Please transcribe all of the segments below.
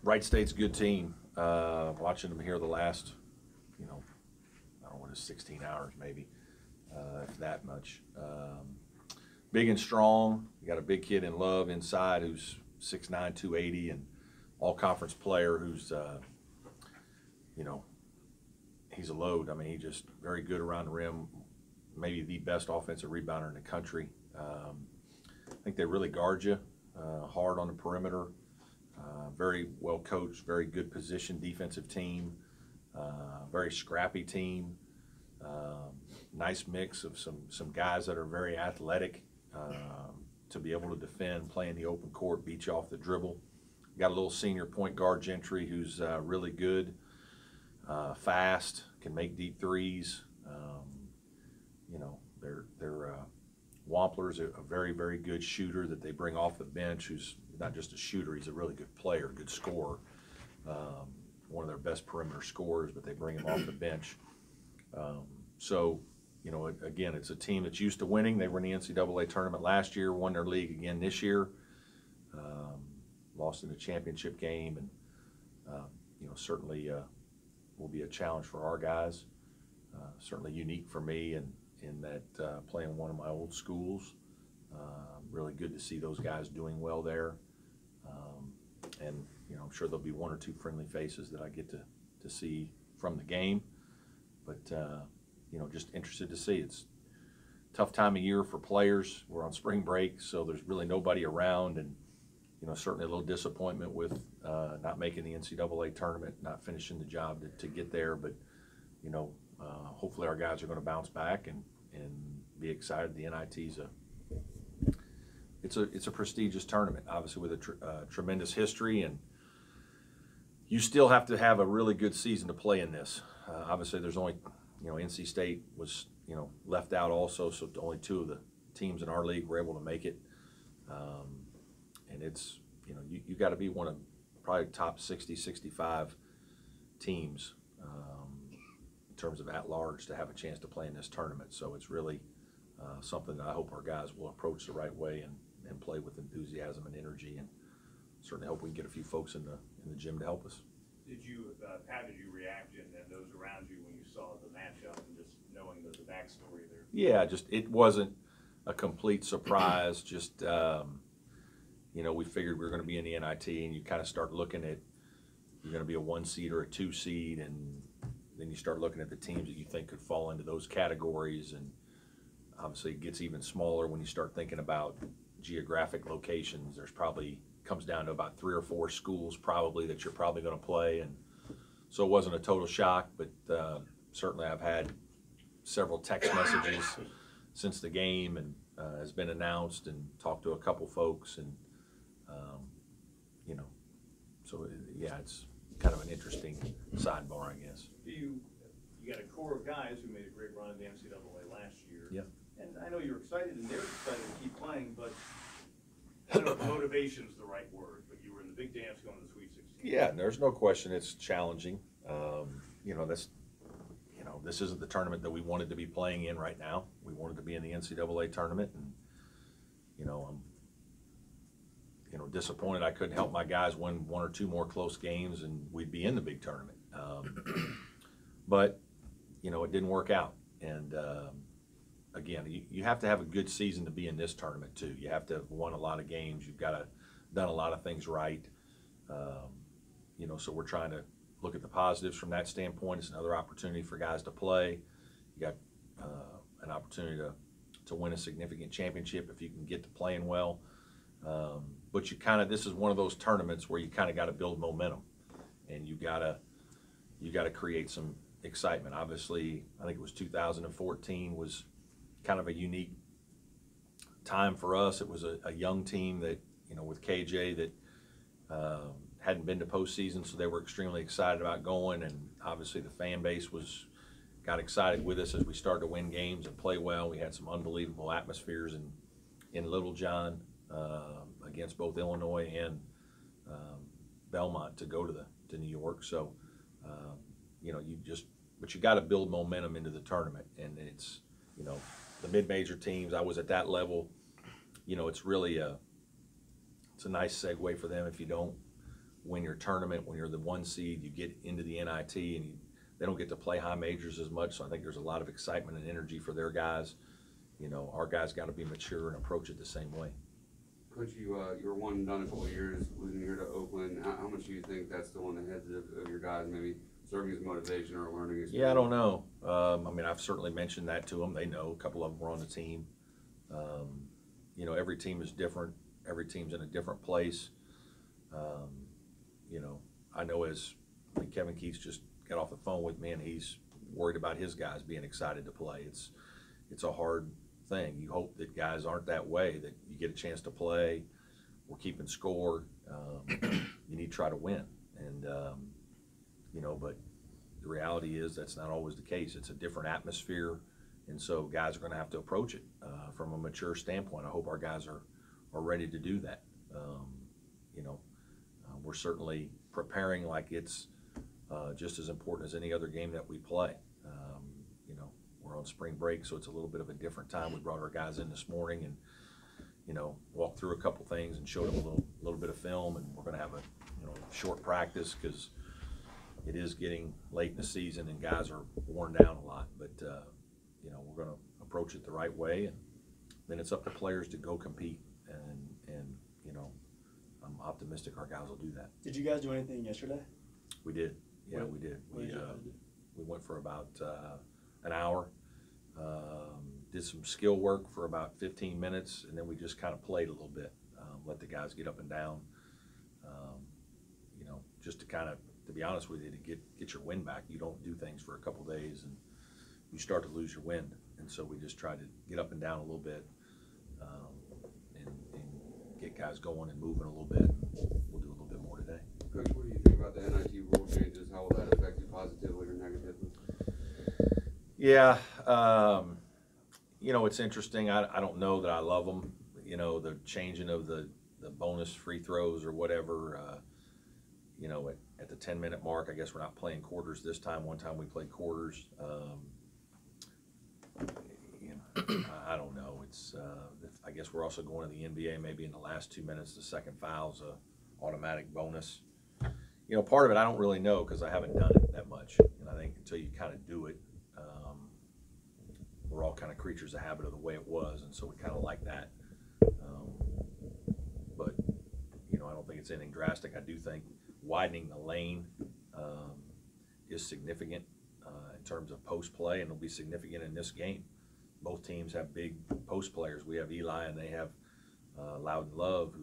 Wright State's a good team. Watching them here the last, I don't know what it is, 16 hours maybe, if that much. Big and strong. You got a big kid in Love inside who's 6'9", 280, and all-conference player who's, he's a load. I mean, he's just very good around the rim, maybe the best offensive rebounder in the country. I think they really guard you hard on the perimeter. Very well coached, very good position defensive team, very scrappy team. Nice mix of some guys that are very athletic to be able to defend, play in the open court, beat you off the dribble. Got a little senior point guard Gentry who's really good, fast, can make deep threes. Wampler's a very, very good shooter that they bring off the bench, who's not just a shooter, he's a really good player, good scorer. One of their best perimeter scorers, but they bring him off the bench. Again, it's a team that's used to winning. They were in the NCAA tournament last year, won their league again this year, lost in the championship game, and certainly will be a challenge for our guys. Certainly unique for me, and in that playing one of my old schools. Really good to see those guys doing well there. And I'm sure there'll be one or two friendly faces that I get to see from the game. But just interested to see. It's a tough time of year for players. We're on spring break, so there's really nobody around, and certainly a little disappointment with not making the NCAA tournament, not finishing the job to get there. But hopefully our guys are going to bounce back and be excited. The NIT's it's a prestigious tournament, obviously with a tremendous history, and you still have to have a really good season to play in this. Obviously, there's only NC State was left out also, so only two of the teams in our league were able to make it, and it's you got to be one of probably top 60, 65 teams in terms of at large to have a chance to play in this tournament. So it's really something that I hope our guys will approach the right way and play with enthusiasm and energy, and certainly hope we can get a few folks in the gym to help us. How did you react and those around you when you saw the matchup and just knowing the backstory there? Yeah, it wasn't a complete surprise. Just we figured we were going to be in the NIT, and you kind of start looking at you're going to be a 1 seed or a 2 seed, and then you start looking at the teams that you think could fall into those categories, and obviously it gets even smaller when you start thinking about geographic locations. There's probably comes down to about 3 or 4 schools probably that you're probably going to play, and so it wasn't a total shock, but certainly I've had several text messages since the game and has been announced, and talked to a couple folks, and so yeah, it's kind of an interesting sidebar, I guess. You got a core of guys who made a great run in the NCAA last year. Yeah. And I know you're excited and they're excited to keep playing, but I don't know if motivation's the right word, but you were in the big dance going to the Sweet 16. Yeah, there's no question it's challenging. This isn't the tournament that we wanted to be playing in right now. We wanted to be in the NCAA tournament, and I'm disappointed I couldn't help my guys win 1 or 2 more close games and we'd be in the big tournament. But it didn't work out, and again, you have to have a good season to be in this tournament too. You have to have won a lot of games. You've got to done a lot of things right. So we're trying to look at the positives from that standpoint. It's another opportunity for guys to play. You got an opportunity to win a significant championship if you can get to playing well. But this is one of those tournaments where you kind of got to build momentum, and you got to create some excitement. Obviously, I think it was 2014 was kind of a unique time for us. It was a young team that, with KJ that hadn't been to postseason, so they were extremely excited about going, and obviously the fan base got excited with us as we started to win games and play well. We had some unbelievable atmospheres in Littlejohn against both Illinois and Belmont to go to New York. So but you got to build momentum into the tournament, and it's the mid-major teams. I was at that level. It's really it's a nice segue for them if you don't win your tournament. When you're the 1 seed, you get into the NIT, and they don't get to play high majors as much. So I think there's a lot of excitement and energy for their guys. You know, our guys got to be mature and approach it the same way. Coach, you were one and done in 4 years, losing here to Oakland. How much do you think that's still in the heads of your guys, maybe serving as motivation or learning experience? Yeah, I don't know. I mean, I've certainly mentioned that to them. They know. A couple of them were on the team. You know, every team is different. Every team's in a different place. You know, I know I mean, Kevin Keith's just got off the phone with me, and he's worried about his guys being excited to play. It's a hard thing. You hope that guys aren't that way, that you get a chance to play, we're keeping score. You need to try to win. And, you know, but the reality is that's not always the case. It's a different atmosphere, and so guys are going to have to approach it from a mature standpoint. I hope our guys are ready to do that. You know, we're certainly preparing like it's just as important as any other game that we play. You know, we're on spring break, so it's a little bit of a different time. We brought our guys in this morning and, you know, walked through a couple things and showed them a little bit of film, and we're going to have a, you know, short practice because it is getting late in the season and guys are worn down a lot. But you know, we're going to approach it the right way, and then it's up to players to go compete. And you know, I'm optimistic our guys will do that. Did you guys do anything yesterday? We did. Yeah, we did. We went for about an hour. Did some skill work for about 15 minutes, and then we just kind of played a little bit. Let the guys get up and down. You know, just to be honest with you, to get your wind back. You don't do things for a couple days, and you start to lose your wind. And so we just tried to get up and down a little bit, and get guys going and moving a little bit. We'll do a little bit more today. Coach, what do you think about the NIT rule changes? How will that affect you positively or negatively? Yeah, you know, it's interesting. I don't know that I love them. You know, the changing of the bonus free throws or whatever. You know, at the 10-minute mark, I guess we're not playing quarters this time. One time we played quarters. You know, I don't know. It's I guess we're also going to the NBA. Maybe in the last 2 minutes, the second foul's a automatic bonus. You know, part of it I don't really know because I haven't done it that much. And I think until you kind of do it, we're all kind of creatures of habit of the way it was, and so we kind of like that. But you know, I don't think it's anything drastic. I do think widening the lane is significant in terms of post play, and it'll be significant in this game. Both teams have big post players. We have Eli, and they have Loudon Love,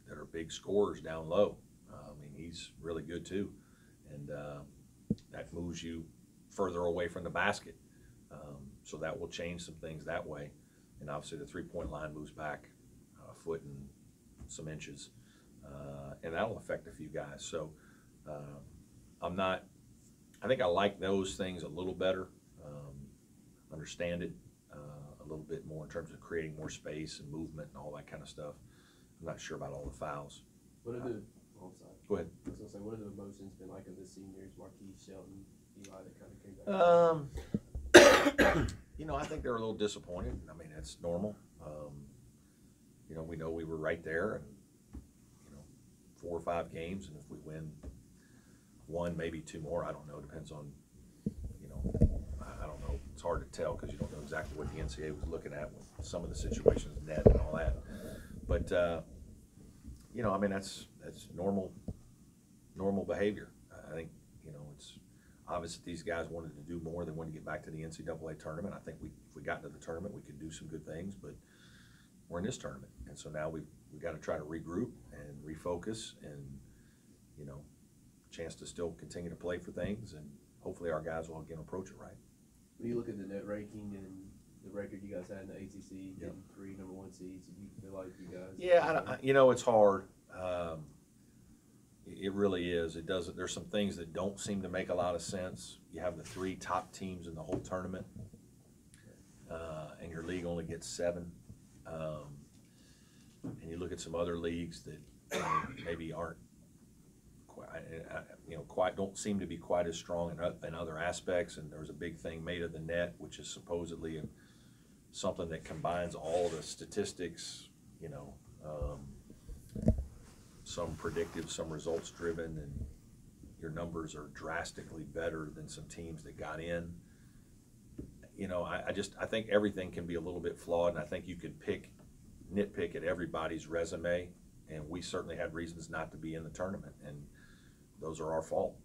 that are big scorers down low. I mean, he's really good too, and that moves you further away from the basket. So that will change some things that way, and obviously the three-point line moves back a foot and some inches, and that'll affect a few guys. So I think I like those things a little better, understand it a little bit more in terms of creating more space and movement and all that kind of stuff. I'm not sure about all the fouls. What are the Go ahead. I was gonna say, what have the emotions been like of the seniors, Marquise, Shelton, Eli, that kind of came back? You know, I think they're a little disappointed. I mean, it's normal. You know, we know we were right there, and you know, 4 or 5 games, and if we win 1, maybe 2 more, I don't know. Depends on, you know, I don't know. It's hard to tell because you don't know exactly what the NCAA was looking at with some of the situations, net and all that. But you know, I mean, that's normal behavior. I think, you know, it's obvious that these guys wanted to do more. They wanted to get back to the NCAA tournament. I think if we got into the tournament, we could do some good things, but we're in this tournament. And so now we've got to try to regroup and refocus and, you know, chance to still continue to play for things, and hopefully our guys will again approach it right. When you look at the net ranking and the record you guys had in the ACC, getting 3 number 1 seeds, do you feel like you guys? Yeah, you know, it's hard. It really is. It doesn't. There's some things that don't seem to make a lot of sense. You have the 3 top teams in the whole tournament, and your league only gets 7. And you look at some other leagues that maybe aren't quite don't seem to be quite as strong in other aspects. And there's a big thing made of the net, which is supposedly something that combines all the statistics, you know, some predictive, some results driven, and your numbers are drastically better than some teams that got in. You know, I think everything can be a little bit flawed, and I think you could nitpick at everybody's resume, and we certainly had reasons not to be in the tournament, and those are our fault.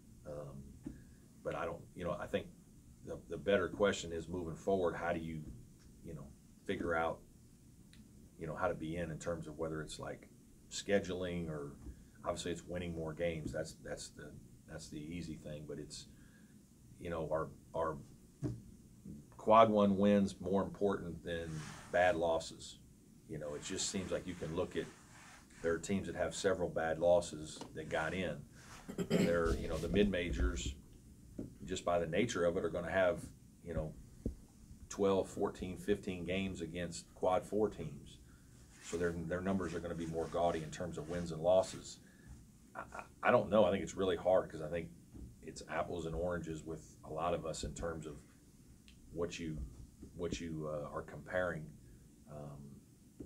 But I don't, you know, I think the better question is moving forward, how do you, you know, figure out, you know, how to be in terms of whether it's like scheduling or obviously it's winning more games. That's the easy thing, but it's, you know, our quad one wins more important than bad losses. You know, it just seems like you can look at, there are teams that have several bad losses that got in. They're, you know, the mid-majors, just by the nature of it, are going to have, you know, 12, 14, 15 games against quad four teams. So their numbers are going to be more gaudy in terms of wins and losses. I don't know. I think it's really hard because I think it's apples and oranges with a lot of us in terms of what you are comparing.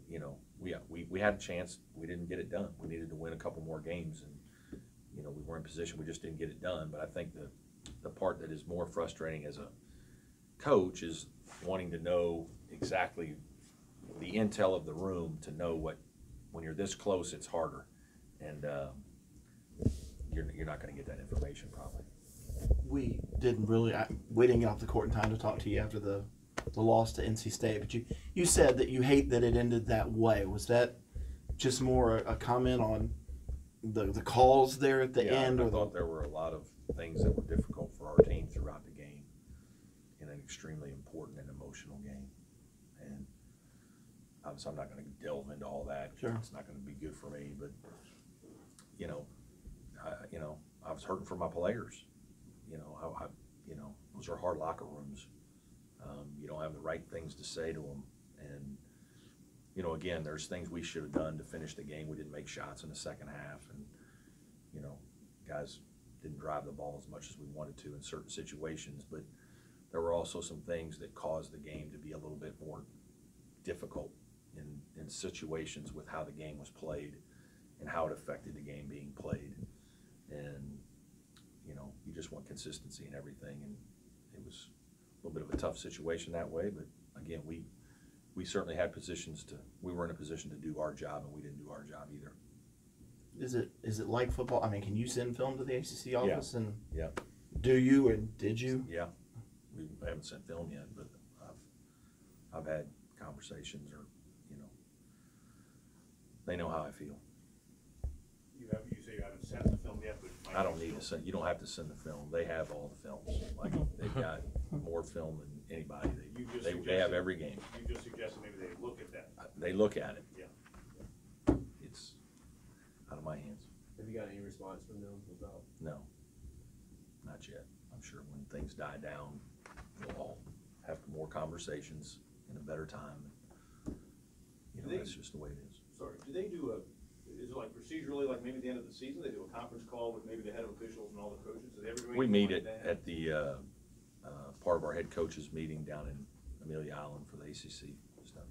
You know, we had a chance. We didn't get it done. We needed to win a couple more games, and you know, we were in position. We just didn't get it done. But I think the part that is more frustrating as a coach is wanting to know exactly the intel of the room to know when you're this close, it's harder, and you're not going to get that information probably. We didn't get off the court in time to talk to you after the loss to NC State, but you said that you hate that it ended that way. Was that just more a comment on the calls there at the end? I thought there were a lot of things that were difficult for our team throughout the game in an extremely important and emotional game. And obviously I'm not going to delve into all that. Sure. It's not going to be good for me, but you know, I was hurting for my players. You know, those are hard locker rooms. You don't have the right things to say to them, and you know, again, there's things we should have done to finish the game. We didn't make shots in the second half, and you know, guys didn't drive the ball as much as we wanted to in certain situations. But there were also some things that caused the game to be a little bit more difficult in situations with how the game was played and how it affected the game being played. And you know, you just want consistency in everything, and it was a little bit of a tough situation that way. But again, we certainly had we were in a position to do our job, and we didn't do our job either. Is it like football? I mean, can you send film to the ACC office? Yeah. And Yeah. do you, or did you? Yeah, we haven't sent film yet, but I've had conversations, or you know, they know how I feel. You say you haven't sent the film yet, but I don't need to send. You don't have to send the film. They have all the films. Like they've got more film than anybody. They have every game. You just suggested maybe they look at that. They look at it. Yeah. It's out of my hands. Have you got any response from them about? No, not yet. I'm sure when things die down, we'll all have more conversations in a better time. You know, that's just the way it is. Sorry, do they do is it like procedurally, like maybe at the end of the season, they do a conference call with maybe the head of officials and all the coaches? Do they ever do We meet anything like that? at the part of our head coaches meeting down in Amelia Island for the ACC stuff.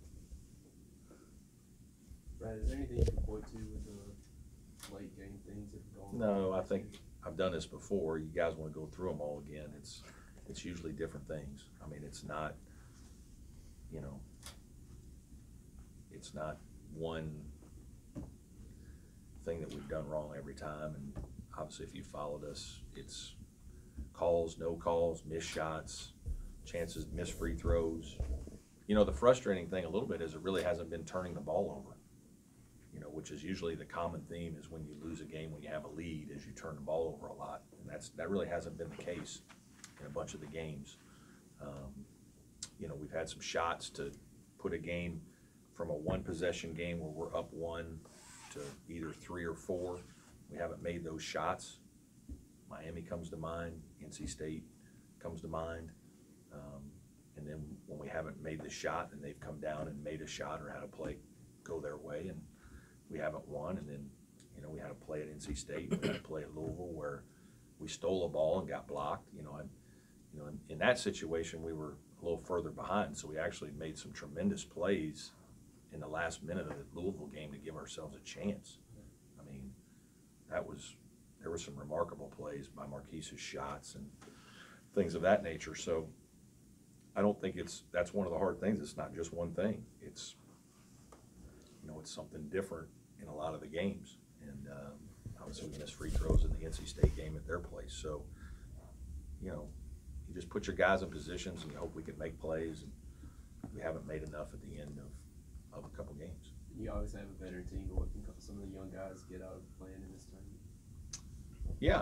Brad, is there anything you can point to with the late game things that have gone on? No, I think I've done this before. You guys want to go through them all again. It's usually different things. I mean, it's not, you know, it's not one thing that we've done wrong every time. And obviously, if you followed us, it's calls, no calls, missed shots, chances, missed free throws. You know, the frustrating thing a little bit is it really hasn't been turning the ball over. You know, which is usually the common theme is when you lose a game, when you have a lead, is you turn the ball over a lot, and that really hasn't been the case in a bunch of the games. You know, we've had some shots to put a game from a one-possession game where we're up one to either 3 or 4. We haven't made those shots. Miami comes to mind, NC State comes to mind, and then when we haven't made the shot and they've come down and made a shot or had a play go their way, and we haven't won. And then, you know, we had a play at NC State, we had a play at Louisville where we stole a ball and got blocked. You know, in that situation we were a little further behind, so we actually made some tremendous plays in the last minute of the Louisville game to give ourselves a chance. I mean, were some remarkable plays by Marquise's shots and things of that nature. So I don't think that's one of the hard things. It's not just one thing. It's, you know, it's something different in a lot of the games. And obviously we missed free throws in the NC State game at their place. So, you know, you just put your guys in positions and you hope we can make plays. And we haven't made enough at the end of a couple games. You always have a better team, but what can some of the young guys get out of playing in this tournament?